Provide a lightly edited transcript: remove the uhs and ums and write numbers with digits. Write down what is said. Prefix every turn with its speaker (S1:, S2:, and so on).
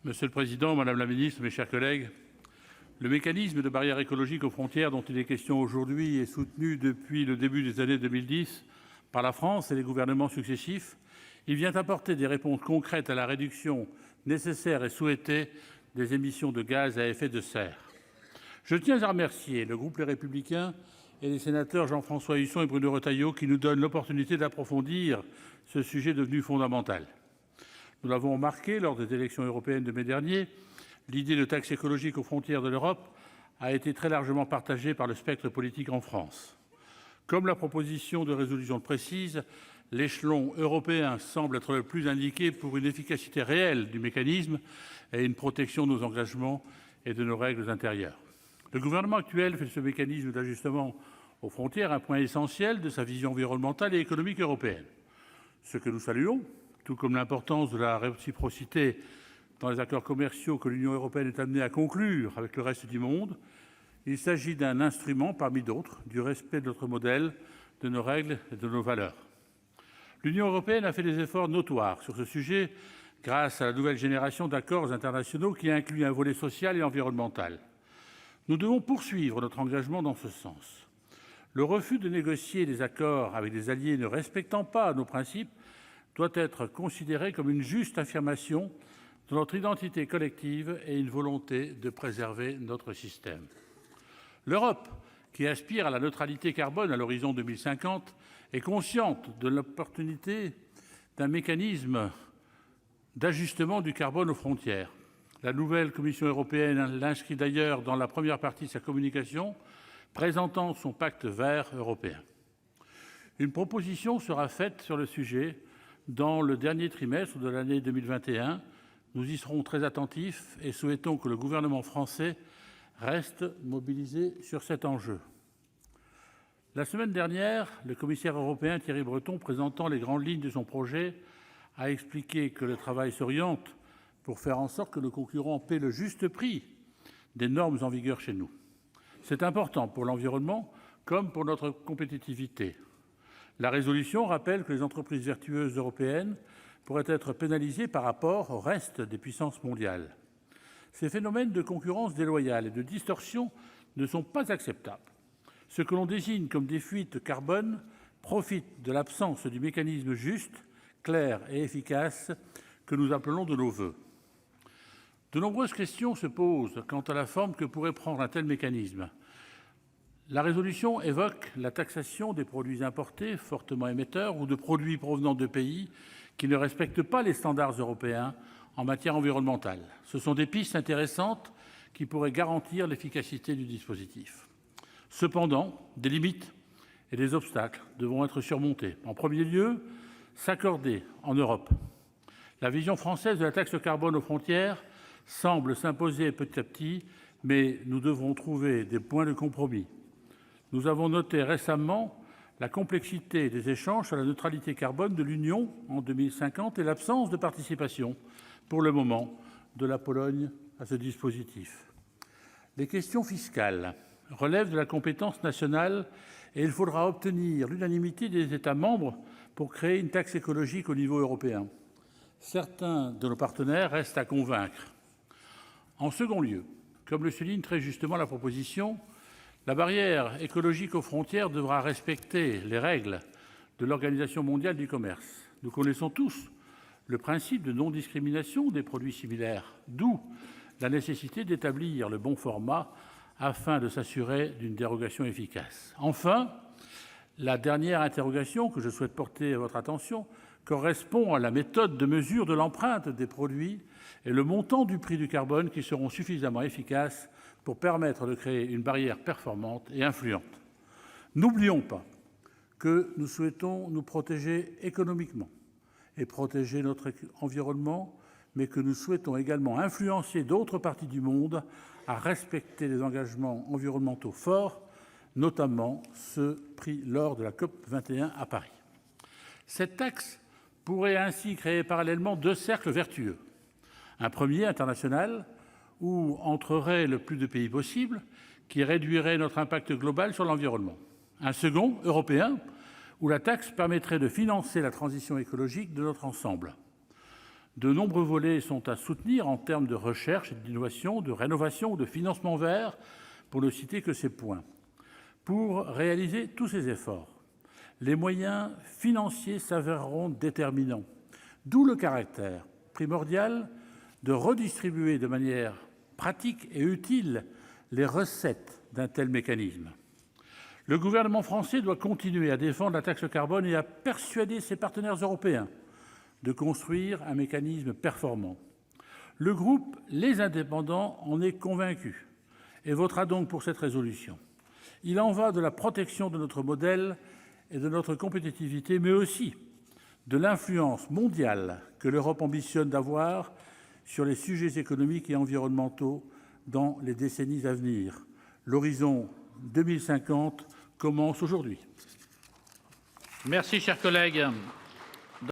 S1: Monsieur le président, madame la ministre, mes chers collègues, le mécanisme de barrière écologique aux frontières dont il est question aujourd'hui est soutenu depuis le début des années 2010 par la France et les gouvernements successifs. Il vient apporter des réponses concrètes à la réduction nécessaire et souhaitée des émissions de gaz à effet de serre. Je tiens à remercier le groupe Les Républicains et les sénateurs Jean-François Husson et Bruno Retailleau qui nous donnent l'opportunité d'approfondir ce sujet devenu fondamental. Nous l'avons remarqué lors des élections européennes de mai dernier, l'idée de taxe écologique aux frontières de l'Europe a été très largement partagée par le spectre politique en France. Comme la proposition de résolution le précise, l'échelon européen semble être le plus indiqué pour une efficacité réelle du mécanisme et une protection de nos engagements et de nos règles intérieures. Le gouvernement actuel fait de ce mécanisme d'ajustement aux frontières un point essentiel de sa vision environnementale et économique européenne, ce que nous saluons, tout comme l'importance de la réciprocité dans les accords commerciaux que l'Union européenne est amenée à conclure avec le reste du monde. Il s'agit d'un instrument parmi d'autres du respect de notre modèle, de nos règles et de nos valeurs. L'Union européenne a fait des efforts notoires sur ce sujet grâce à la nouvelle génération d'accords internationaux qui inclut un volet social et environnemental. Nous devons poursuivre notre engagement dans ce sens. Le refus de négocier des accords avec des alliés ne respectant pas nos principes doit être considéré comme une juste affirmation de notre identité collective et une volonté de préserver notre système. L'Europe, qui aspire à la neutralité carbone à l'horizon 2050, est consciente de l'opportunité d'un mécanisme d'ajustement du carbone aux frontières. La nouvelle Commission européenne l'inscrit d'ailleurs dans la première partie de sa communication présentant son pacte vert européen. Une proposition sera faite sur le sujet dans le dernier trimestre de l'année 2021. Nous y serons très attentifs et souhaitons que le gouvernement français reste mobilisé sur cet enjeu. La semaine dernière, le commissaire européen Thierry Breton, présentant les grandes lignes de son projet, a expliqué que le travail s'oriente pour faire en sorte que nos concurrents paient le juste prix des normes en vigueur chez nous. C'est important pour l'environnement comme pour notre compétitivité. La résolution rappelle que les entreprises vertueuses européennes pourraient être pénalisées par rapport au reste des puissances mondiales. Ces phénomènes de concurrence déloyale et de distorsion ne sont pas acceptables. Ce que l'on désigne comme des fuites carbone profite de l'absence du mécanisme juste, clair et efficace que nous appelons de nos vœux. De nombreuses questions se posent quant à la forme que pourrait prendre un tel mécanisme. La résolution évoque la taxation des produits importés fortement émetteurs ou de produits provenant de pays qui ne respectent pas les standards européens en matière environnementale. Ce sont des pistes intéressantes qui pourraient garantir l'efficacité du dispositif. Cependant, des limites et des obstacles devront être surmontés. En premier lieu, s'accorder en Europe. La vision française de la taxe carbone aux frontières semble s'imposer petit à petit, mais nous devrons trouver des points de compromis. Nous avons noté récemment la complexité des échanges sur la neutralité carbone de l'Union en 2050 et l'absence de participation, pour le moment, de la Pologne à ce dispositif. Les questions fiscales relèvent de la compétence nationale et il faudra obtenir l'unanimité des États membres pour créer une taxe écologique au niveau européen. Certains de nos partenaires restent à convaincre. En second lieu, comme le souligne très justement la proposition, la barrière écologique aux frontières devra respecter les règles de l'Organisation mondiale du commerce. Nous connaissons tous le principe de non-discrimination des produits similaires, d'où la nécessité d'établir le bon format afin de s'assurer d'une dérogation efficace. Enfin, la dernière interrogation que je souhaite porter à votre attention correspond à la méthode de mesure de l'empreinte des produits et le montant du prix du carbone qui seront suffisamment efficaces pour permettre de créer une barrière performante et influente. N'oublions pas que nous souhaitons nous protéger économiquement et protéger notre environnement, mais que nous souhaitons également influencer d'autres parties du monde à respecter les engagements environnementaux forts, notamment ceux pris lors de la COP21 à Paris. Cette taxe pourrait ainsi créer parallèlement deux cercles vertueux. Un premier, international, où entrerait le plus de pays possible, qui réduirait notre impact global sur l'environnement. Un second, européen, où la taxe permettrait de financer la transition écologique de notre ensemble. De nombreux volets sont à soutenir en termes de recherche et d'innovation, de rénovation ou de financement vert, pour ne citer que ces points. Pour réaliser tous ces efforts, les moyens financiers s'avéreront déterminants, d'où le caractère primordial de redistribuer de manière pratique et utile les recettes d'un tel mécanisme. Le gouvernement français doit continuer à défendre la taxe carbone et à persuader ses partenaires européens de construire un mécanisme performant. Le groupe Les Indépendants en est convaincu et votera donc pour cette résolution. Il y va de la protection de notre modèle et de notre compétitivité, mais aussi de l'influence mondiale que l'Europe ambitionne d'avoir sur les sujets économiques et environnementaux dans les décennies à venir. L'horizon 2050 commence aujourd'hui. Merci, chers collègues.